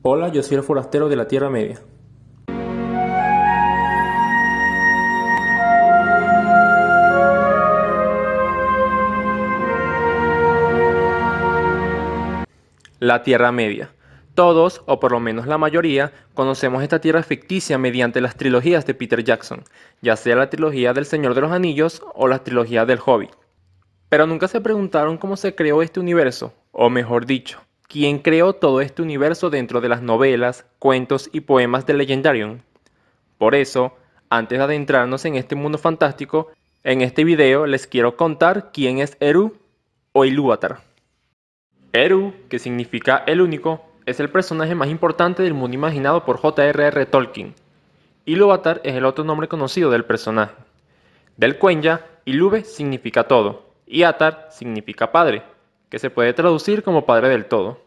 Hola, yo soy el forastero de la Tierra Media. La Tierra Media. Todos, o por lo menos la mayoría, conocemos esta tierra ficticia mediante las trilogías de Peter Jackson, ya sea la trilogía del Señor de los Anillos o la trilogía del Hobbit. Pero nunca se preguntaron cómo se creó este universo, o mejor dicho, quién creó todo este universo dentro de las novelas, cuentos y poemas de Legendarium. Por eso, antes de adentrarnos en este mundo fantástico, en este video les quiero contar quién es Eru o Ilúvatar. Eru, que significa el único, es el personaje más importante del mundo imaginado por J.R.R. Tolkien. Ilúvatar es el otro nombre conocido del personaje. Del Quenya, Ilúve significa todo, y Atar significa padre, que se puede traducir como padre del todo.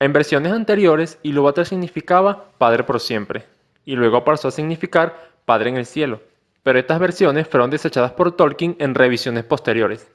En versiones anteriores, Ilúvatar significaba padre por siempre, y luego pasó a significar padre en el cielo, pero estas versiones fueron desechadas por Tolkien en revisiones posteriores.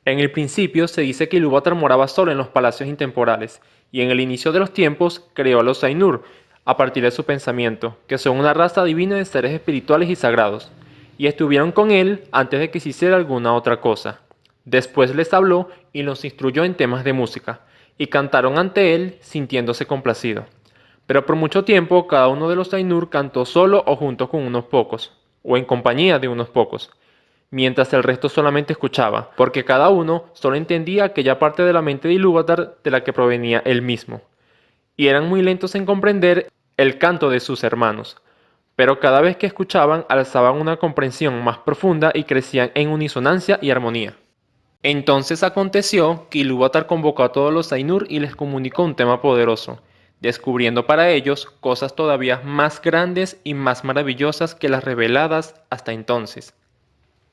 En el principio se dice que Ilúvatar moraba solo en los palacios intemporales, y en el inicio de los tiempos creó a los Ainur, a partir de su pensamiento, que son una raza divina de seres espirituales y sagrados, y estuvieron con él antes de que se hiciera alguna otra cosa. Después les habló y los instruyó en temas de música, y cantaron ante él sintiéndose complacido. Pero por mucho tiempo cada uno de los Ainur cantó solo o junto con unos pocos, o en compañía de unos pocos, mientras el resto solamente escuchaba, porque cada uno solo entendía aquella parte de la mente de Ilúvatar de la que provenía él mismo, y eran muy lentos en comprender el canto de sus hermanos, pero cada vez que escuchaban alzaban una comprensión más profunda y crecían en unisonancia y armonía. Entonces aconteció que Ilúvatar convocó a todos los Ainur y les comunicó un tema poderoso, descubriendo para ellos cosas todavía más grandes y más maravillosas que las reveladas hasta entonces.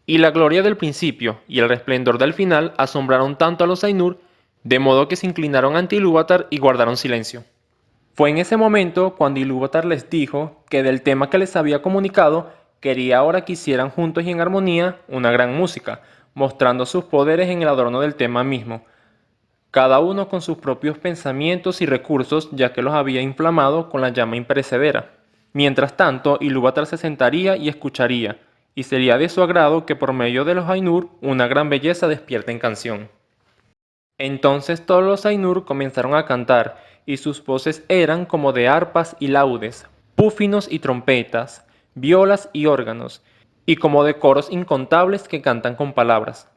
Y la gloria del principio y el resplendor del final asombraron tanto a los Ainur, de modo que se inclinaron ante Ilúvatar y guardaron silencio. Fue en ese momento cuando Ilúvatar les dijo que del tema que les había comunicado, quería ahora que hicieran juntos y en armonía una gran música, mostrando sus poderes en el adorno del tema mismo, cada uno con sus propios pensamientos y recursos, ya que los había inflamado con la llama imperecedera. Mientras tanto, Ilúvatar se sentaría y escucharía, y sería de su agrado que por medio de los Ainur una gran belleza despierte en canción. Entonces todos los Ainur comenzaron a cantar, y sus voces eran como de arpas y laudes, púfinos y trompetas, violas y órganos, y como de coros incontables que cantan con palabras.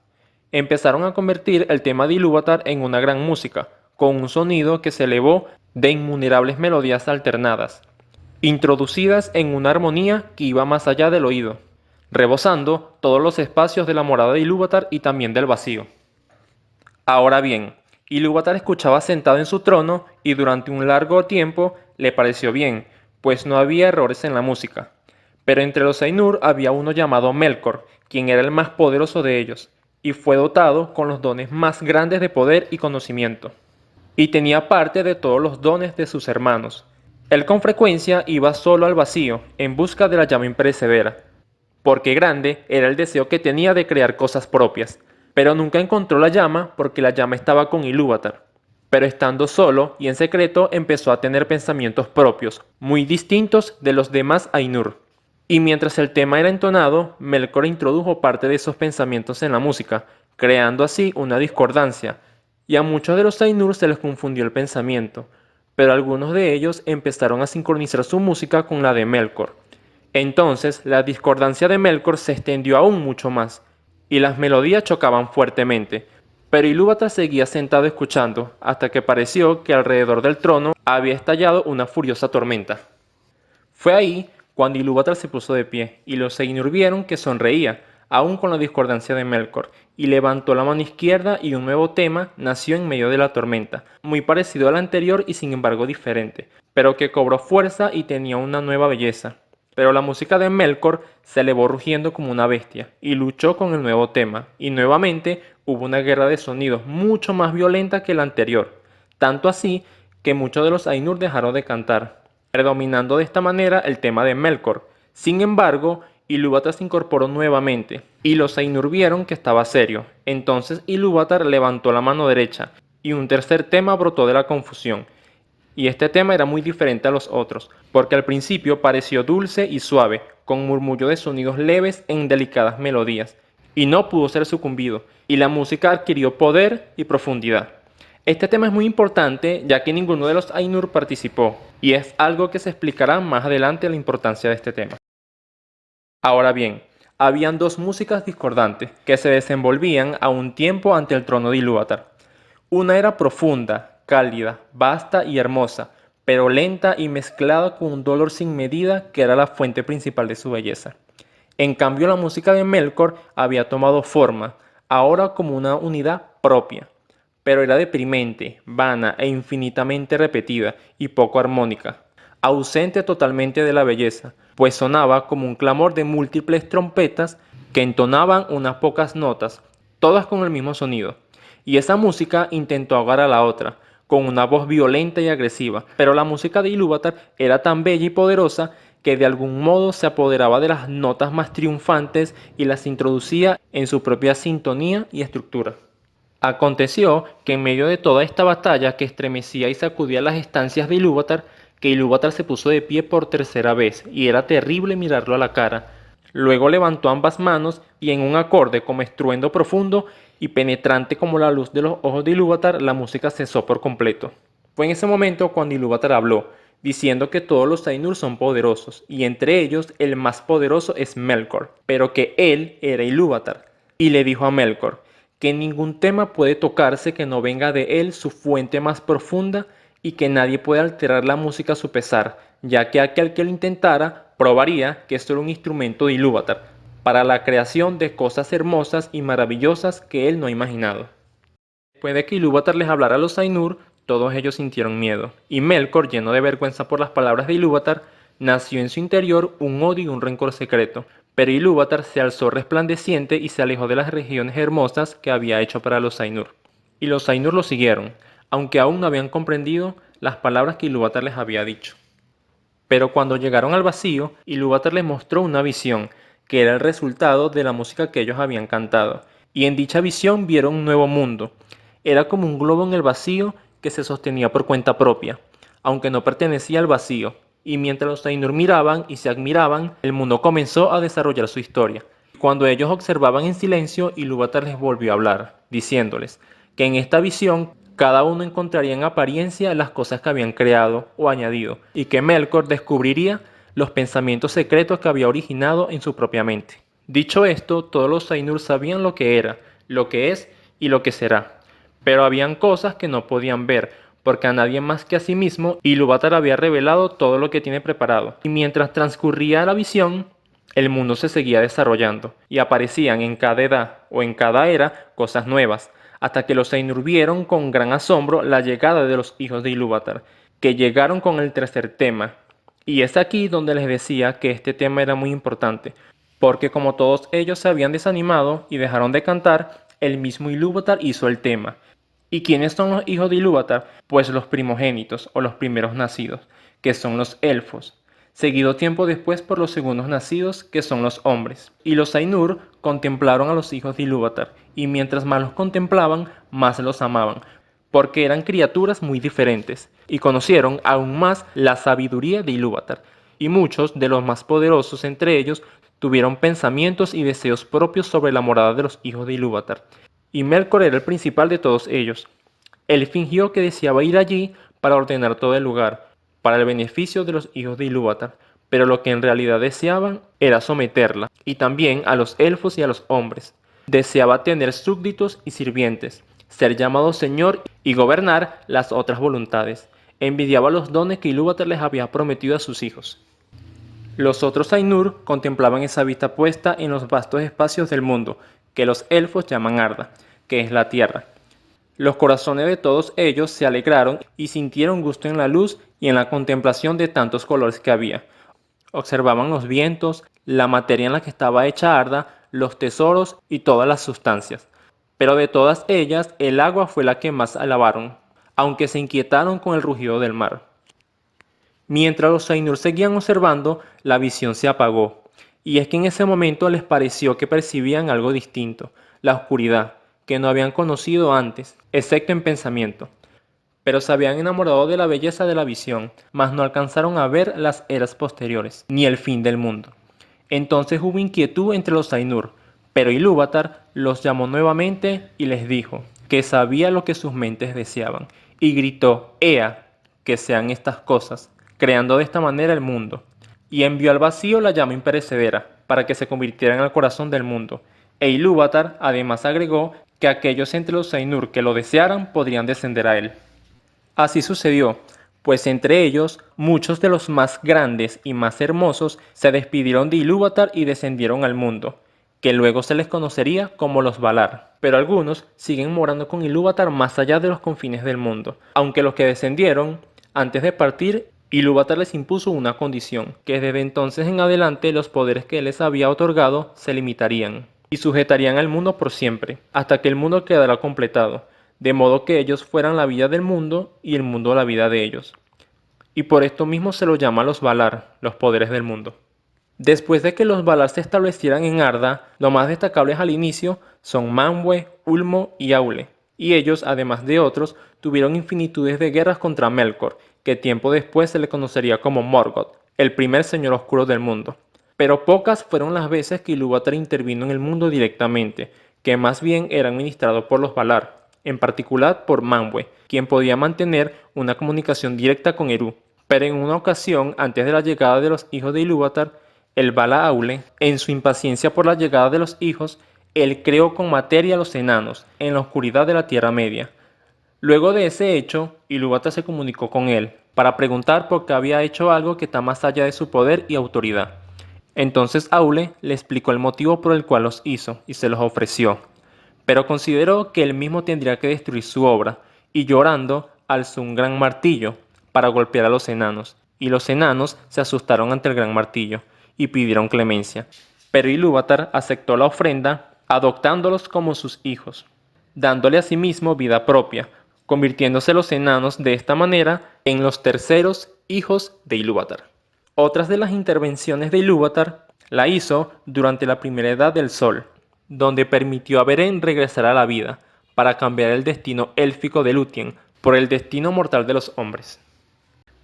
Empezaron a convertir el tema de Ilúvatar en una gran música, con un sonido que se elevó de innumerables melodías alternadas, introducidas en una armonía que iba más allá del oído, rebosando todos los espacios de la morada de Ilúvatar y también del vacío. Ahora bien, Ilúvatar escuchaba sentado en su trono y durante un largo tiempo le pareció bien, pues no había errores en la música. Pero entre los Ainur había uno llamado Melkor, quien era el más poderoso de ellos, y fue dotado con los dones más grandes de poder y conocimiento, y tenía parte de todos los dones de sus hermanos. Él con frecuencia iba solo al vacío, en busca de la llama imperecedera, porque grande era el deseo que tenía de crear cosas propias, pero nunca encontró la llama porque la llama estaba con Ilúvatar. Pero estando solo y en secreto empezó a tener pensamientos propios, muy distintos de los demás Ainur. Y mientras el tema era entonado, Melkor introdujo parte de esos pensamientos en la música, creando así una discordancia, y a muchos de los Ainur se les confundió el pensamiento, pero algunos de ellos empezaron a sincronizar su música con la de Melkor. Entonces la discordancia de Melkor se extendió aún mucho más, y las melodías chocaban fuertemente, pero Ilúvatar seguía sentado escuchando, hasta que pareció que alrededor del trono había estallado una furiosa tormenta. Fue ahí cuando Ilúvatar se puso de pie, y los Ainur vieron que sonreía, aún con la discordancia de Melkor, y levantó la mano izquierda y un nuevo tema nació en medio de la tormenta, muy parecido al anterior y sin embargo diferente, pero que cobró fuerza y tenía una nueva belleza. Pero la música de Melkor se elevó rugiendo como una bestia, y luchó con el nuevo tema, y nuevamente hubo una guerra de sonidos mucho más violenta que la anterior, tanto así que muchos de los Ainur dejaron de cantar, predominando de esta manera el tema de Melkor. Sin embargo, Ilúvatar se incorporó nuevamente, y los Ainur vieron que estaba serio. Entonces Ilúvatar levantó la mano derecha, y un tercer tema brotó de la confusión, y este tema era muy diferente a los otros, porque al principio pareció dulce y suave, con murmullo de sonidos leves en delicadas melodías, y no pudo ser sucumbido, y la música adquirió poder y profundidad. Este tema es muy importante ya que ninguno de los Ainur participó, y es algo que se explicará más adelante la importancia de este tema. Ahora bien, habían dos músicas discordantes que se desenvolvían a un tiempo ante el trono de Ilúvatar. Una era profunda, cálida, vasta y hermosa, pero lenta y mezclada con un dolor sin medida que era la fuente principal de su belleza. En cambio, la música de Melkor había tomado forma, ahora como una unidad propia, pero era deprimente, vana e infinitamente repetida y poco armónica, ausente totalmente de la belleza, pues sonaba como un clamor de múltiples trompetas que entonaban unas pocas notas, todas con el mismo sonido. Y esa música intentó ahogar a la otra, con una voz violenta y agresiva, pero la música de Ilúvatar era tan bella y poderosa que de algún modo se apoderaba de las notas más triunfantes y las introducía en su propia sintonía y estructura. Aconteció que en medio de toda esta batalla que estremecía y sacudía las estancias de Ilúvatar, que Ilúvatar se puso de pie por tercera vez, y era terrible mirarlo a la cara. Luego levantó ambas manos y en un acorde como estruendo profundo y penetrante como la luz de los ojos de Ilúvatar, la música cesó por completo. Fue en ese momento cuando Ilúvatar habló, diciendo que todos los Ainur son poderosos, y entre ellos el más poderoso es Melkor, pero que él era Ilúvatar. Y le dijo a Melkor que ningún tema puede tocarse que no venga de él su fuente más profunda y que nadie puede alterar la música a su pesar, ya que aquel que lo intentara probaría que esto era un instrumento de Ilúvatar, para la creación de cosas hermosas y maravillosas que él no ha imaginado. Después de que Ilúvatar les hablara a los Ainur, todos ellos sintieron miedo, y Melkor, lleno de vergüenza por las palabras de Ilúvatar, nació en su interior un odio y un rencor secreto. Pero Ilúvatar se alzó resplandeciente y se alejó de las regiones hermosas que había hecho para los Ainur. Y los Ainur lo siguieron, aunque aún no habían comprendido las palabras que Ilúvatar les había dicho. Pero cuando llegaron al vacío, Ilúvatar les mostró una visión, que era el resultado de la música que ellos habían cantado. Y en dicha visión vieron un nuevo mundo. Era como un globo en el vacío que se sostenía por cuenta propia, aunque no pertenecía al vacío. Y mientras los Ainur miraban y se admiraban, el mundo comenzó a desarrollar su historia. Cuando ellos observaban en silencio, Ilúvatar les volvió a hablar, diciéndoles que en esta visión cada uno encontraría en apariencia las cosas que habían creado o añadido, y que Melkor descubriría los pensamientos secretos que había originado en su propia mente. Dicho esto, todos los Ainur sabían lo que era, lo que es y lo que será. Pero habían cosas que no podían ver, porque a nadie más que a sí mismo Ilúvatar había revelado todo lo que tiene preparado. Y mientras transcurría la visión, el mundo se seguía desarrollando, y aparecían en cada edad o en cada era cosas nuevas, hasta que los Ainur vieron con gran asombro la llegada de los hijos de Ilúvatar, que llegaron con el tercer tema. Y es aquí donde les decía que este tema era muy importante, porque como todos ellos se habían desanimado y dejaron de cantar, el mismo Ilúvatar hizo el tema. ¿Y quiénes son los hijos de Ilúvatar? Pues los primogénitos o los primeros nacidos, que son los elfos, seguido tiempo después por los segundos nacidos, que son los hombres. Y los Ainur contemplaron a los hijos de Ilúvatar, y mientras más los contemplaban, más los amaban, porque eran criaturas muy diferentes, y conocieron aún más la sabiduría de Ilúvatar. Y muchos de los más poderosos entre ellos tuvieron pensamientos y deseos propios sobre la morada de los hijos de Ilúvatar. Y Melkor era el principal de todos ellos. Él fingió que deseaba ir allí para ordenar todo el lugar, para el beneficio de los hijos de Ilúvatar, pero lo que en realidad deseaban era someterla, y también a los elfos y a los hombres. Deseaba tener súbditos y sirvientes, ser llamado señor y gobernar las otras voluntades. Envidiaba los dones que Ilúvatar les había prometido a sus hijos. Los otros Ainur contemplaban esa vista puesta en los vastos espacios del mundo, que los elfos llaman Arda, que es la tierra. Los corazones de todos ellos se alegraron y sintieron gusto en la luz y en la contemplación de tantos colores que había. Observaban los vientos, la materia en la que estaba hecha Arda, los tesoros y todas las sustancias. Pero de todas ellas, el agua fue la que más alabaron, aunque se inquietaron con el rugido del mar. Mientras los Ainur seguían observando, la visión se apagó, y es que en ese momento les pareció que percibían algo distinto, la oscuridad, que no habían conocido antes, excepto en pensamiento. pero se habían enamorado de la belleza de la visión, mas no alcanzaron a ver las eras posteriores, ni el fin del mundo. Entonces hubo inquietud entre los Ainur, pero Ilúvatar los llamó nuevamente y les dijo que sabía lo que sus mentes deseaban, y gritó: «Ea, que sean estas cosas», creando de esta manera el mundo, y envió al vacío la llama imperecedera, para que se convirtiera en el corazón del mundo. E Ilúvatar además agregó que aquellos entre los Ainur que lo desearan podrían descender a él. Así sucedió, pues entre ellos muchos de los más grandes y más hermosos se despidieron de Ilúvatar y descendieron al mundo, que luego se les conocería como los Valar. Pero algunos siguen morando con Ilúvatar más allá de los confines del mundo, aunque los que descendieron, antes de partir, Ilúvatar les impuso una condición, que desde entonces en adelante los poderes que él les había otorgado se limitarían, y sujetarían al mundo por siempre, hasta que el mundo quedara completado, de modo que ellos fueran la vida del mundo y el mundo la vida de ellos. Y por esto mismo se los llama los Valar, los poderes del mundo. Después de que los Valar se establecieran en Arda, lo más destacables al inicio son Manwë, Ulmo y Aule, y ellos, además de otros, tuvieron infinitudes de guerras contra Melkor, que tiempo después se le conocería como Morgoth, el primer señor oscuro del mundo. Pero pocas fueron las veces que Ilúvatar intervino en el mundo directamente, que más bien era administrado por los Valar, en particular por Manwë, quien podía mantener una comunicación directa con Eru. Pero en una ocasión, antes de la llegada de los hijos de Ilúvatar, el Vala Aule, en su impaciencia por la llegada de los hijos, él creó con materia a los enanos, en la oscuridad de la Tierra Media. Luego de ese hecho, Ilúvatar se comunicó con él, para preguntar por qué había hecho algo que está más allá de su poder y autoridad. Entonces Aule le explicó el motivo por el cual los hizo, y se los ofreció. Pero consideró que él mismo tendría que destruir su obra, y llorando alzó un gran martillo para golpear a los enanos, y los enanos se asustaron ante el gran martillo, y pidieron clemencia. Pero Ilúvatar aceptó la ofrenda, adoptándolos como sus hijos, dándole asimismo vida propia, convirtiéndose los enanos de esta manera en los terceros hijos de Ilúvatar. Otras de las intervenciones de Ilúvatar la hizo durante la primera edad del Sol, donde permitió a Beren regresar a la vida, para cambiar el destino élfico de Lúthien por el destino mortal de los hombres.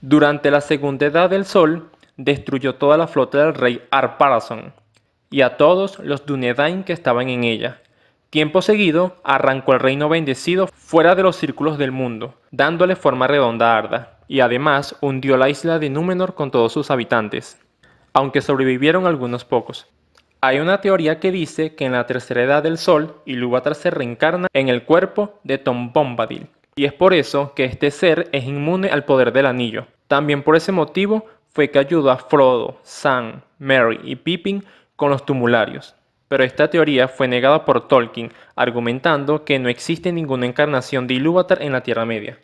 Durante la segunda edad del Sol, destruyó toda la flota del rey Ar-Pharazôn y a todos los Dúnedain que estaban en ella. Tiempo seguido, arrancó el reino bendecido fuera de los círculos del mundo, dándole forma redonda a Arda, y además hundió la isla de Númenor con todos sus habitantes, aunque sobrevivieron algunos pocos. Hay una teoría que dice que en la tercera edad del Sol, Ilúvatar se reencarna en el cuerpo de Tom Bombadil, y es por eso que este ser es inmune al poder del anillo. También por ese motivo fue que ayudó a Frodo, Sam, Merry y Pippin con los tumularios. Pero esta teoría fue negada por Tolkien, argumentando que no existe ninguna encarnación de Ilúvatar en la Tierra Media.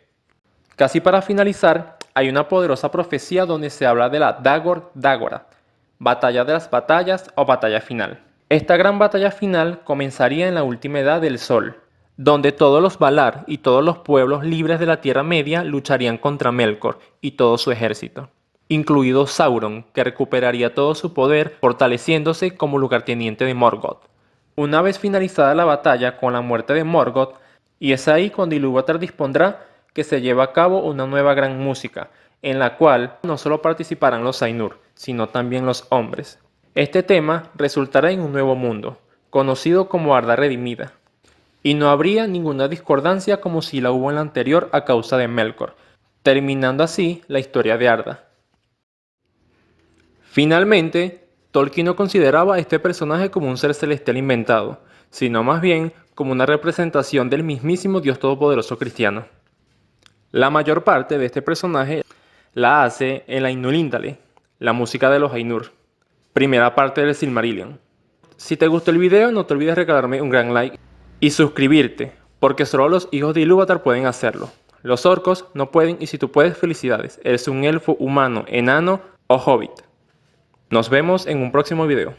Casi para finalizar, hay una poderosa profecía donde se habla de la Dagor Dagora, batalla de las batallas o batalla final. Esta gran batalla final comenzaría en la última edad del Sol, donde todos los Valar y todos los pueblos libres de la Tierra Media lucharían contra Melkor y todo su ejército, incluido Sauron, que recuperaría todo su poder fortaleciéndose como lugarteniente de Morgoth. Una vez finalizada la batalla con la muerte de Morgoth, y es ahí cuando Ilúvatar dispondrá que se lleve a cabo una nueva gran música, en la cual no solo participarán los Ainur, sino también los hombres. Este tema resultará en un nuevo mundo, conocido como Arda Redimida, y no habría ninguna discordancia como si la hubo en la anterior a causa de Melkor, terminando así la historia de Arda. Finalmente, Tolkien no consideraba a este personaje como un ser celestial inventado, sino más bien como una representación del mismísimo Dios Todopoderoso cristiano. La mayor parte de este personaje la hace el Ainulindale, la música de los Ainur, primera parte del Silmarillion. Si te gustó el video, no te olvides regalarme un gran like y suscribirte, porque solo los hijos de Ilúvatar pueden hacerlo. Los orcos no pueden, y si tú puedes, felicidades, eres un elfo humano, enano o hobbit. Nos vemos en un próximo video.